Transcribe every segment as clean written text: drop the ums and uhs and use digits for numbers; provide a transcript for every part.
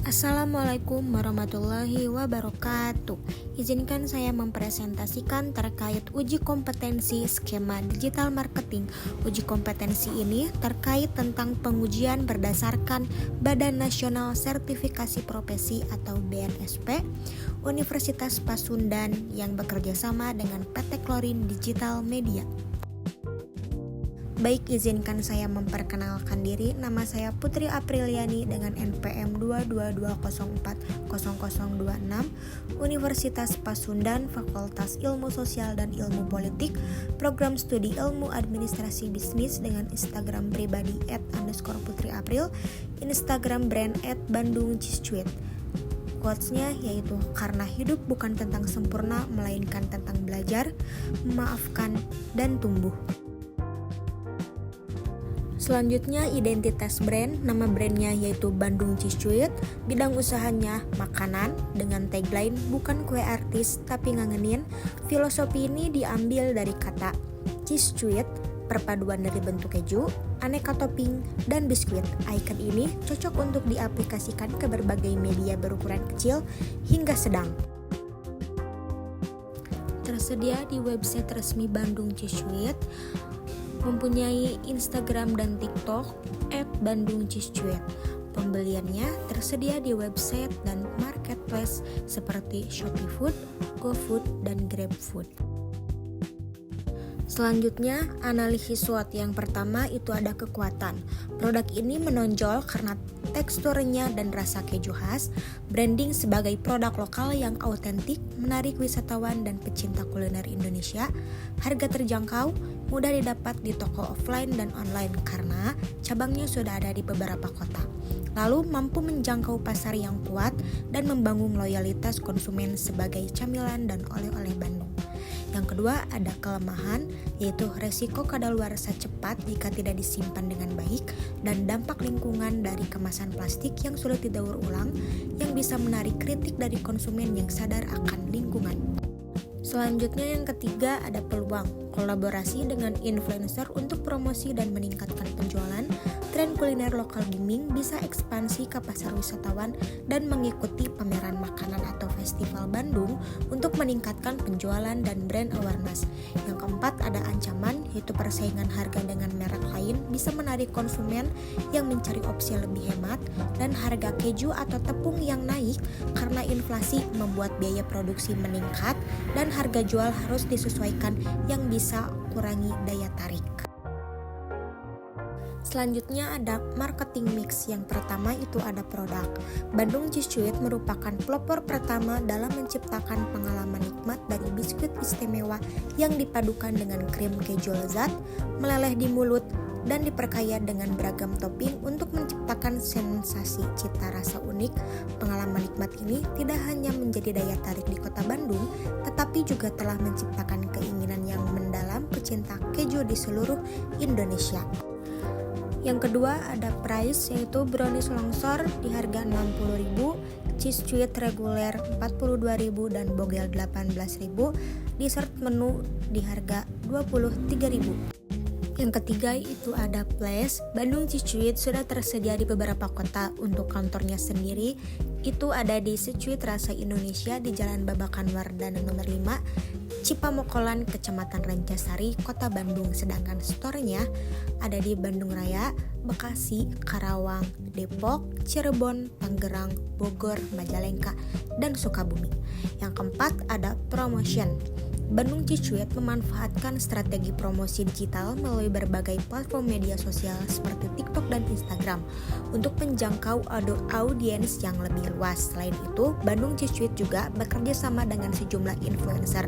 Assalamualaikum warahmatullahi wabarakatuh. Izinkan saya mempresentasikan terkait uji kompetensi skema digital marketing. Uji kompetensi ini terkait tentang pengujian berdasarkan Badan Nasional Sertifikasi Profesi atau BNSP, Universitas Pasundan yang bekerja sama dengan PT Klorin Digital Media. Baik, izinkan saya memperkenalkan diri. Nama saya Putri Apriliani dengan NPM 222040026, Universitas Pasundan, Fakultas Ilmu Sosial dan Ilmu Politik, Program Studi Ilmu Administrasi Bisnis dengan Instagram pribadi @_putriapril, Instagram brand @bandungciscuit. Quotes-nya yaitu, karena hidup bukan tentang sempurna, melainkan tentang belajar, memaafkan, dan tumbuh. Selanjutnya, identitas brand. Nama brandnya yaitu Bandung Ciscuit. Bidang usahanya makanan dengan tagline bukan kue artis tapi ngangenin. Filosofi ini diambil dari kata Ciscuit, perpaduan dari bentuk keju, aneka topping, dan biskuit. Icon ini cocok untuk diaplikasikan ke berbagai media berukuran kecil hingga sedang. Tersedia di website resmi Bandung Ciscuit, mempunyai Instagram dan TikTok @bandungciscuit. Pembeliannya tersedia di website dan marketplace seperti Shopee Food, GoFood, dan GrabFood. Selanjutnya, analisis SWOT. Yang pertama itu ada kekuatan. Produk ini menonjol karena teksturnya dan rasa keju khas, branding sebagai produk lokal yang autentik, menarik wisatawan dan pecinta kuliner Indonesia, harga terjangkau, mudah didapat di toko offline dan online karena cabangnya sudah ada di beberapa kota. Lalu mampu menjangkau pasar yang kuat dan membangun loyalitas konsumen sebagai camilan dan oleh-oleh Bandung. Yang kedua ada kelemahan, yaitu resiko kadaluarsa cepat jika tidak disimpan dengan baik dan dampak lingkungan dari kemasan plastik yang sulit didaur ulang yang bisa menarik kritik dari konsumen yang sadar akan lingkungan. Selanjutnya yang ketiga ada peluang, kolaborasi dengan influencer untuk promosi dan meningkatkan penjualan. Tren kuliner lokal booming bisa ekspansi ke pasar wisatawan dan mengikuti pameran makanan atau festival Bandung untuk meningkatkan penjualan dan brand awareness. Yang keempat ada ancaman, yaitu persaingan harga dengan merek lain bisa menarik konsumen yang mencari opsi lebih hemat dan harga keju atau tepung yang naik karena inflasi membuat biaya produksi meningkat dan harga jual harus disesuaikan yang bisa kurangi daya tarik. Selanjutnya ada marketing mix. Yang pertama itu ada produk. Bandung Ciscuit merupakan pelopor pertama dalam menciptakan pengalaman nikmat dari biskuit istimewa yang dipadukan dengan krim keju lezat, meleleh di mulut, dan diperkaya dengan beragam topping untuk menciptakan sensasi cita rasa unik. Pengalaman nikmat ini tidak hanya menjadi daya tarik di kota Bandung, tetapi juga telah menciptakan keinginan yang mendalam pecinta keju di seluruh Indonesia. Yang kedua ada price, yaitu brownies longsor di harga Rp60.000, Ciscuit reguler Rp42.000 dan bogel Rp18.000, dessert menu di harga Rp23.000. Yang ketiga itu ada place. Bandung Ciscuit sudah tersedia di beberapa kota. Untuk kantornya sendiri itu ada di Ciscuit Rasa Indonesia di Jalan Babakan Wardana nomor 5, Cipamokolan, Kecamatan Rancasari, Kota Bandung. Sedangkan store-nya ada di Bandung Raya, Bekasi, Karawang, Depok, Cirebon, Tangerang, Bogor, Majalengka, dan Sukabumi. Yang keempat ada promotion. Bandung Ciscuit memanfaatkan strategi promosi digital melalui berbagai platform media sosial seperti TikTok dan Instagram untuk menjangkau audiens yang lebih luas. Selain itu, Bandung Ciscuit juga bekerja sama dengan sejumlah influencer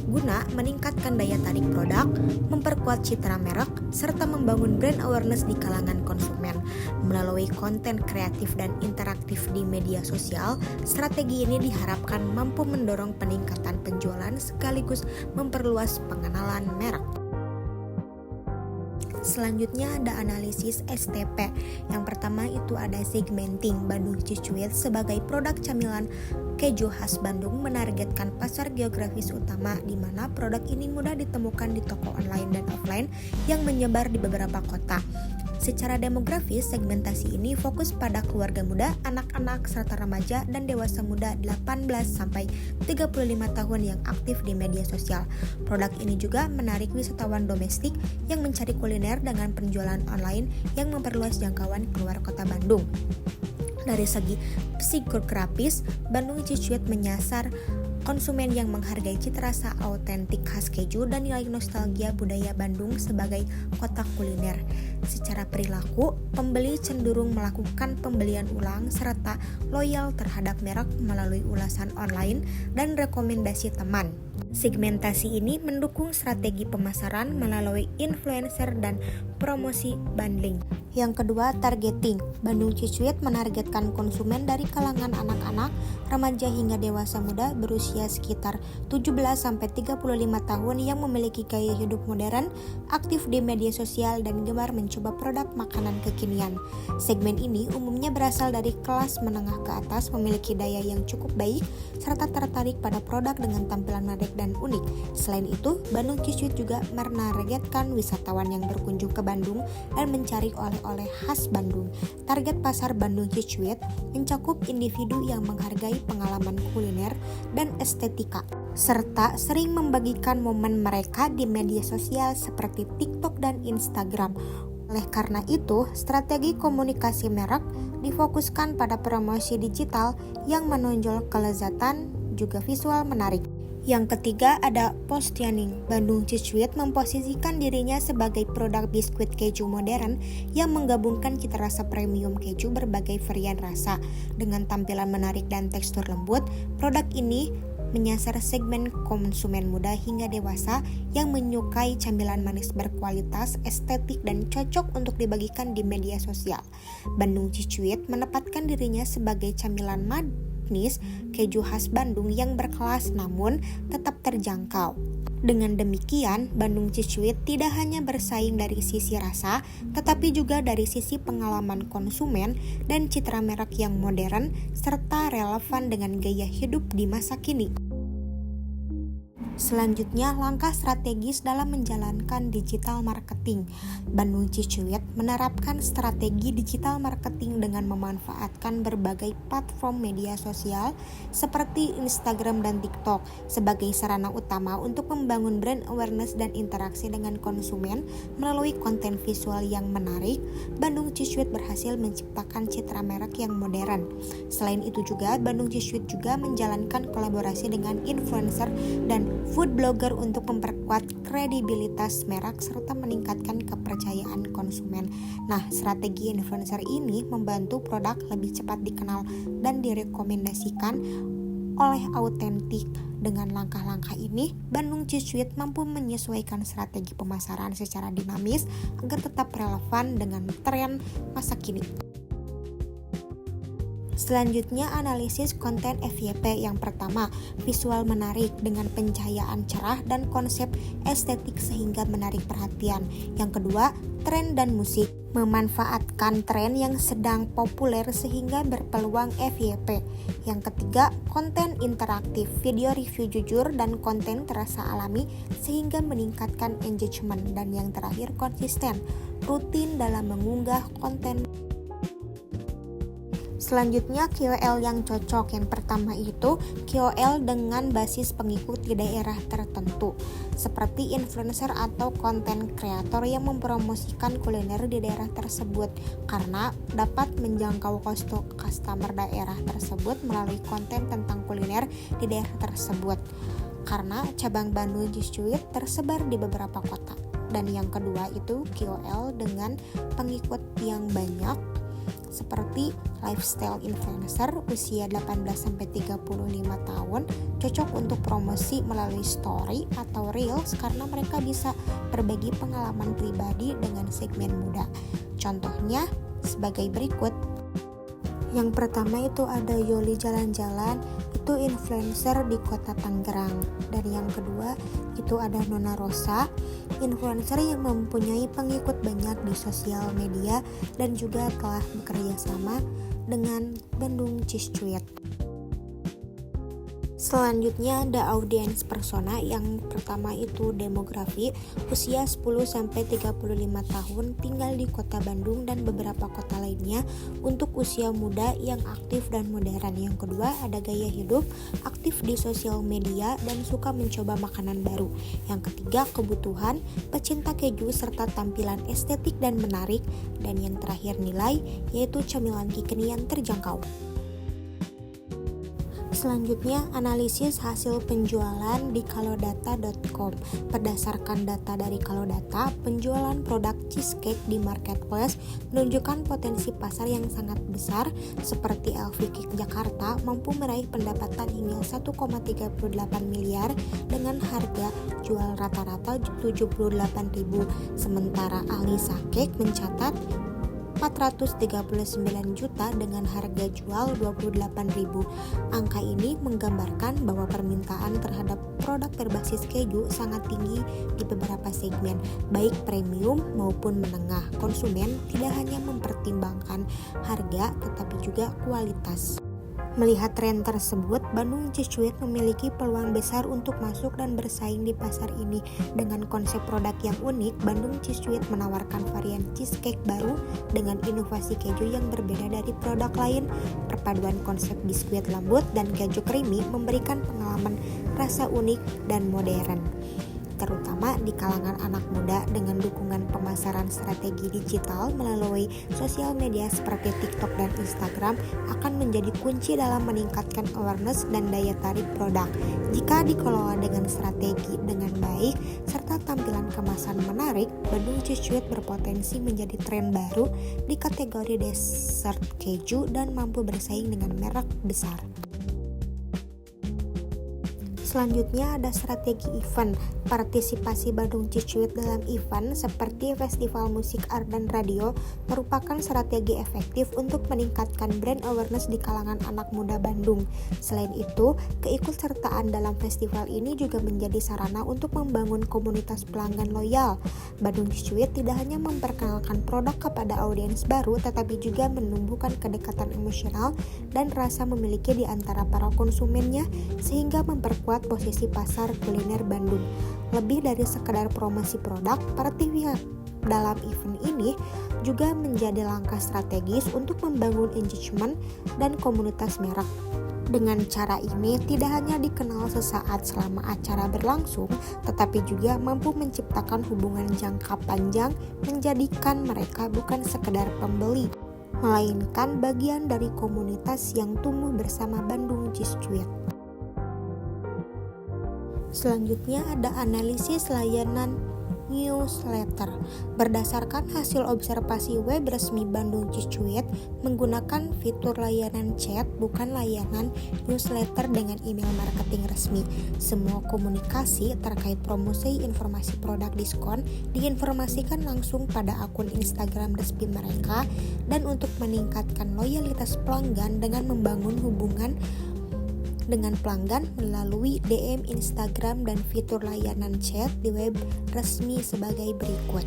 guna meningkatkan daya tarik produk, memperkuat citra merek, serta membangun brand awareness di kalangan konsumen. Melalui konten kreatif dan interaktif di media sosial, strategi ini diharapkan mampu mendorong peningkatan penjualan sekaligus memperluas pengenalan merek. Selanjutnya ada analisis STP. Yang pertama itu ada segmenting. Bandung Ciscuit sebagai produk camilan keju khas Bandung menargetkan pasar geografis utama di mana produk ini mudah ditemukan di toko online dan offline yang menyebar di beberapa kota. Secara demografis, segmentasi ini fokus pada keluarga muda, anak-anak, serta remaja dan dewasa muda 18-35 tahun yang aktif di media sosial. Produk ini juga menarik wisatawan domestik yang mencari kuliner dengan penjualan online yang memperluas jangkauan keluar kota Bandung. Dari segi psikografis, Bandung Cicuit menyasar konsumen yang menghargai cita rasa autentik khas keju dan nilai nostalgia budaya Bandung sebagai kota kuliner. Secara perilaku, pembeli cenderung melakukan pembelian ulang serta loyal terhadap merek melalui ulasan online dan rekomendasi teman. Segmentasi ini mendukung strategi pemasaran melalui influencer dan promosi bundling. Yang kedua, targeting. Bandung Cicuit menargetkan konsumen dari kalangan anak-anak, remaja hingga dewasa muda berusia sekitar 17-35 tahun yang memiliki gaya hidup modern, aktif di media sosial dan gemar mencoba produk makanan kekinian. Segmen ini umumnya berasal dari kelas menengah ke atas, memiliki daya yang cukup baik, serta tertarik pada produk dengan tampilan menarik dan unik. Selain itu, Bandung Cicuit juga menargetkan wisatawan yang berkunjung ke Bandung dan mencari oleh-oleh khas Bandung. Target pasar Bandung Cicuit mencakup individu yang menghargai pengalaman kuliner dan estetika, serta sering membagikan momen mereka di media sosial seperti TikTok dan Instagram. Oleh karena itu, strategi komunikasi merek difokuskan pada promosi digital yang menonjol kelezatan juga visual menarik. Yang ketiga ada positioning. Bandung Cicuit memposisikan dirinya sebagai produk biskuit keju modern yang menggabungkan cita rasa premium keju berbagai varian rasa. Dengan tampilan menarik dan tekstur lembut, produk ini menyasar segmen konsumen muda hingga dewasa yang menyukai camilan manis berkualitas, estetik, dan cocok untuk dibagikan di media sosial. Bandung Cicuit menempatkan dirinya sebagai camilan manis keju khas Bandung yang berkelas namun tetap terjangkau. Dengan demikian, Bandung Cicuit tidak hanya bersaing dari sisi rasa, tetapi juga dari sisi pengalaman konsumen dan citra merek yang modern serta relevan dengan gaya hidup di masa kini. Selanjutnya, langkah strategis dalam menjalankan digital marketing. Bandung Cicuit menerapkan strategi digital marketing dengan memanfaatkan berbagai platform media sosial seperti Instagram dan TikTok sebagai sarana utama untuk membangun brand awareness dan interaksi dengan konsumen melalui konten visual yang menarik. Bandung Cicuit berhasil menciptakan citra merek yang modern. Selain itu juga, Bandung Cicuit juga menjalankan kolaborasi dengan influencer dan food blogger untuk memperkuat kredibilitas merek serta meningkatkan kepercayaan konsumen. Nah, strategi influencer ini membantu produk lebih cepat dikenal dan direkomendasikan oleh autentik. Dengan langkah-langkah ini, Bandung Cicuit mampu menyesuaikan strategi pemasaran secara dinamis agar tetap relevan dengan tren masa kini. Selanjutnya, analisis konten FYP. Yang pertama, visual menarik dengan pencahayaan cerah dan konsep estetik sehingga menarik perhatian. Yang kedua, tren dan musik. Memanfaatkan tren yang sedang populer sehingga berpeluang FYP. Yang ketiga, konten interaktif, video review jujur dan konten terasa alami sehingga meningkatkan engagement. Dan yang terakhir, konsisten, rutin dalam mengunggah konten. Selanjutnya, KOL yang cocok. Yang pertama itu KOL dengan basis pengikut di daerah tertentu, seperti influencer atau konten kreator yang mempromosikan kuliner di daerah tersebut, karena dapat menjangkau customer daerah tersebut melalui konten tentang kuliner di daerah tersebut, karena cabang Bandung Cicuit tersebar di beberapa kota. Dan yang kedua itu KOL dengan pengikut yang banyak, seperti lifestyle influencer usia 18-35 tahun, cocok untuk promosi melalui story atau reels karena mereka bisa berbagi pengalaman pribadi dengan segmen muda. Contohnya sebagai berikut. Yang pertama itu ada Yoli Jalan-Jalan, itu influencer di kota Tangerang. Dan yang kedua itu ada Nona Rosa, influencer yang mempunyai pengikut banyak di sosial media dan juga telah bekerja sama dengan Bandung Cicuit. Selanjutnya ada audiens persona. Yang pertama itu demografi, usia 10-35 tahun, tinggal di kota Bandung dan beberapa kota lainnya untuk usia muda yang aktif dan modern. Yang kedua ada gaya hidup, aktif di sosial media dan suka mencoba makanan baru. Yang ketiga kebutuhan, pecinta keju serta tampilan estetik dan menarik. Dan yang terakhir nilai, yaitu camilan kekinian terjangkau. Selanjutnya, analisis hasil penjualan di kalodata.com. Berdasarkan data dari Kalodata, penjualan produk cheesecake di marketplace menunjukkan potensi pasar yang sangat besar, seperti LV Cake Jakarta mampu meraih pendapatan hingga 1,38 miliar dengan harga jual rata-rata 78.000, sementara Alisa Cake mencatat 439 juta dengan harga jual 28.000. Angka ini menggambarkan bahwa permintaan terhadap produk berbasis keju sangat tinggi di beberapa segmen, baik premium maupun menengah. Konsumen tidak hanya mempertimbangkan harga tetapi juga kualitas. Melihat tren tersebut, Bandung Cheese memiliki peluang besar untuk masuk dan bersaing di pasar ini. Dengan konsep produk yang unik, Bandung Cheese menawarkan varian cheesecake baru dengan inovasi keju yang berbeda dari produk lain. Perpaduan konsep biskuit lembut dan keju creamy memberikan pengalaman rasa unik dan modern, terutama di kalangan anak muda. Dengan dukungan pemasaran strategi digital melalui sosial media seperti TikTok dan Instagram akan menjadi kunci dalam meningkatkan awareness dan daya tarik produk. Jika dikelola dengan strategi dengan baik serta tampilan kemasan menarik, Bandung Cheese berpotensi menjadi tren baru di kategori dessert keju dan mampu bersaing dengan merek besar. Selanjutnya ada strategi event. Partisipasi Bandung Cheese dalam event seperti festival musik, art, dan radio merupakan strategi efektif untuk meningkatkan brand awareness di kalangan anak muda Bandung. Selain itu, keikutsertaan dalam festival ini juga menjadi sarana untuk membangun komunitas pelanggan loyal. Bandung Cheese tidak hanya memperkenalkan produk kepada audiens baru, tetapi juga menumbuhkan kedekatan emosional dan rasa memiliki di antara para konsumennya, sehingga memperkuat posisi pasar kuliner Bandung. Lebih dari sekedar promosi produk, partisipasi dalam event ini juga menjadi langkah strategis untuk membangun engagement dan komunitas merek. Dengan cara ini, tidak hanya dikenal sesaat selama acara berlangsung, tetapi juga mampu menciptakan hubungan jangka panjang, menjadikan mereka bukan sekedar pembeli, melainkan bagian dari komunitas yang tumbuh bersama Bandung Cheese. Selanjutnya ada analisis layanan newsletter. Berdasarkan hasil observasi web resmi Bandung Cheese menggunakan fitur layanan chat, bukan layanan newsletter dengan email marketing resmi. Semua komunikasi terkait promosi, informasi produk, diskon diinformasikan langsung pada akun Instagram resmi mereka, dan untuk meningkatkan loyalitas pelanggan dengan membangun hubungan dengan pelanggan melalui DM Instagram dan fitur layanan chat di web resmi sebagai berikut.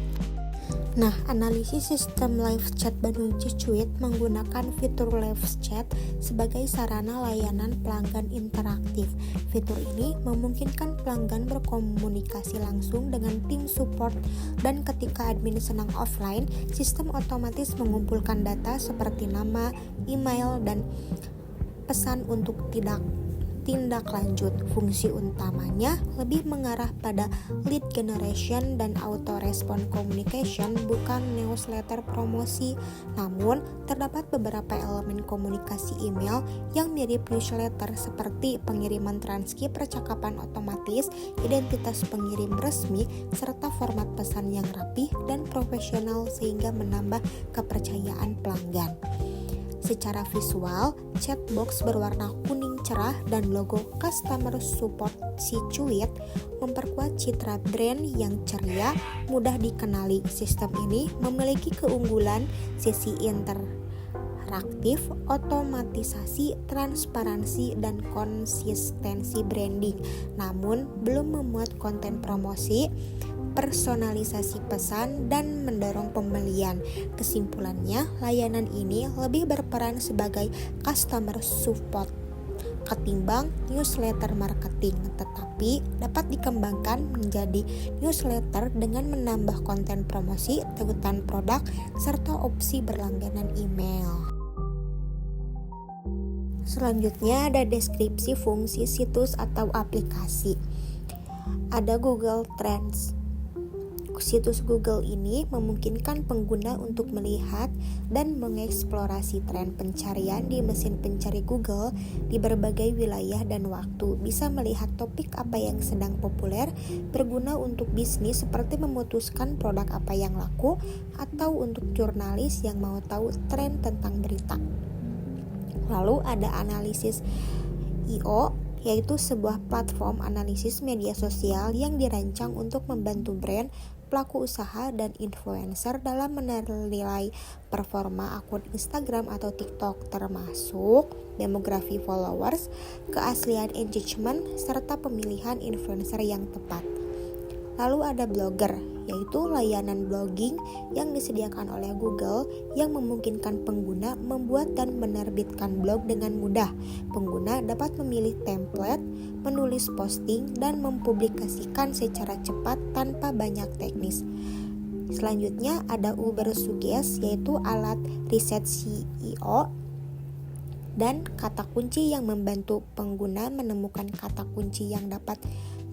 Nah, analisis sistem live chat Bandung Cheese menggunakan fitur live chat sebagai sarana layanan pelanggan interaktif. Fitur ini memungkinkan pelanggan berkomunikasi langsung dengan tim support, dan ketika admin sedang offline, sistem otomatis mengumpulkan data seperti nama, email, dan pesan untuk tindak lanjut. Fungsi utamanya lebih mengarah pada lead generation dan auto respond communication, bukan newsletter promosi. Namun, terdapat beberapa elemen komunikasi email yang mirip newsletter seperti pengiriman transkrip percakapan otomatis, identitas pengirim resmi, serta format pesan yang rapih dan profesional sehingga menambah kepercayaan pelanggan. Secara visual, chatbox berwarna kuning cerah dan logo customer support si Cuit memperkuat citra brand yang ceria, mudah dikenali. Sistem ini memiliki keunggulan sisi interaktif, otomatisasi, transparansi, dan konsistensi branding, namun belum memuat konten promosi, personalisasi pesan, dan mendorong pembelian. Kesimpulannya, layanan ini lebih berperan sebagai customer support ketimbang newsletter marketing, tetapi dapat dikembangkan menjadi newsletter dengan menambah konten promosi, tautan produk, serta opsi berlangganan email. Selanjutnya ada deskripsi fungsi situs atau aplikasi. Ada Google Trends. Situs Google ini memungkinkan pengguna untuk melihat dan mengeksplorasi tren pencarian di mesin pencari Google di berbagai wilayah dan waktu. Bisa melihat topik apa yang sedang populer, berguna untuk bisnis seperti memutuskan produk apa yang laku, atau untuk jurnalis yang mau tahu tren tentang berita. Lalu ada analisis IO, yaitu sebuah platform analisis media sosial yang dirancang untuk membantu brand, pelaku usaha, dan influencer dalam menilai performa akun Instagram atau TikTok, termasuk demografi followers, keaslian engagement, serta pemilihan influencer yang tepat. Lalu ada Blogger, yaitu layanan blogging yang disediakan oleh Google yang memungkinkan pengguna membuat dan menerbitkan blog dengan mudah. Pengguna dapat memilih template, menulis posting, dan mempublikasikan secara cepat tanpa banyak teknis. Selanjutnya ada Ubersuggest, yaitu alat riset SEO dan kata kunci yang membantu pengguna menemukan kata kunci yang dapat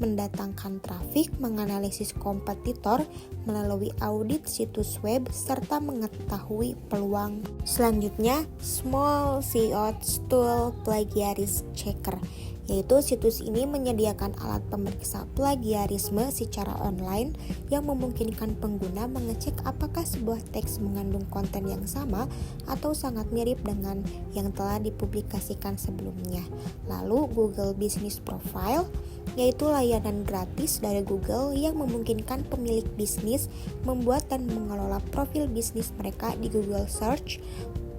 mendatangkan trafik, menganalisis kompetitor melalui audit situs web, serta mengetahui peluang. Selanjutnya, Small SEO Tool Plagiarism Checker, yaitu situs ini menyediakan alat pemeriksa plagiarisme secara online yang memungkinkan pengguna mengecek apakah sebuah teks mengandung konten yang sama atau sangat mirip dengan yang telah dipublikasikan sebelumnya. Lalu Google Business Profile, yaitu layanan gratis dari Google yang memungkinkan pemilik bisnis membuat dan mengelola profil bisnis mereka di Google Search,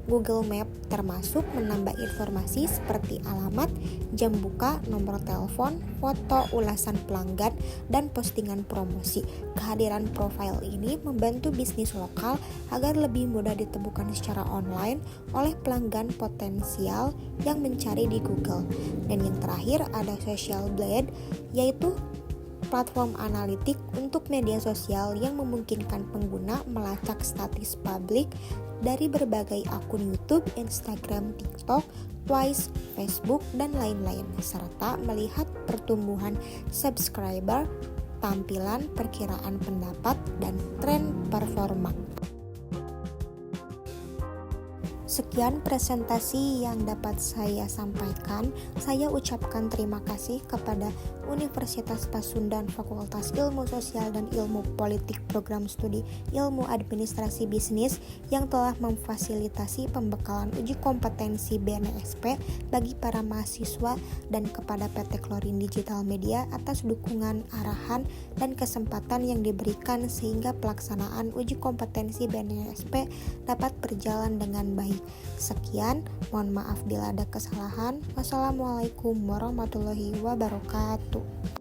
Google Map, termasuk menambah informasi seperti alamat, jam buka, nomor telepon, foto, ulasan pelanggan, dan postingan promosi. Kehadiran profil ini membantu bisnis lokal agar lebih mudah ditemukan secara online oleh pelanggan potensial yang mencari di Google. Dan yang terakhir ada Social Blade, yaitu platform analitik untuk media sosial yang memungkinkan pengguna melacak status publik dari berbagai akun YouTube, Instagram, TikTok, Twice, Facebook, dan lain-lain, serta melihat pertumbuhan subscriber, tampilan, perkiraan pendapat, dan tren performa. Sekian presentasi yang dapat saya sampaikan. Saya ucapkan terima kasih kepada Universitas Pasundan Fakultas Ilmu Sosial dan Ilmu Politik Program Studi Ilmu Administrasi Bisnis yang telah memfasilitasi pembekalan uji kompetensi BNSP bagi para mahasiswa, dan kepada PT Klorin Digital Media atas dukungan, arahan, dan kesempatan yang diberikan sehingga pelaksanaan uji kompetensi BNSP dapat berjalan dengan baik. Sekian, mohon maaf bila ada kesalahan. Wassalamualaikum warahmatullahi wabarakatuh.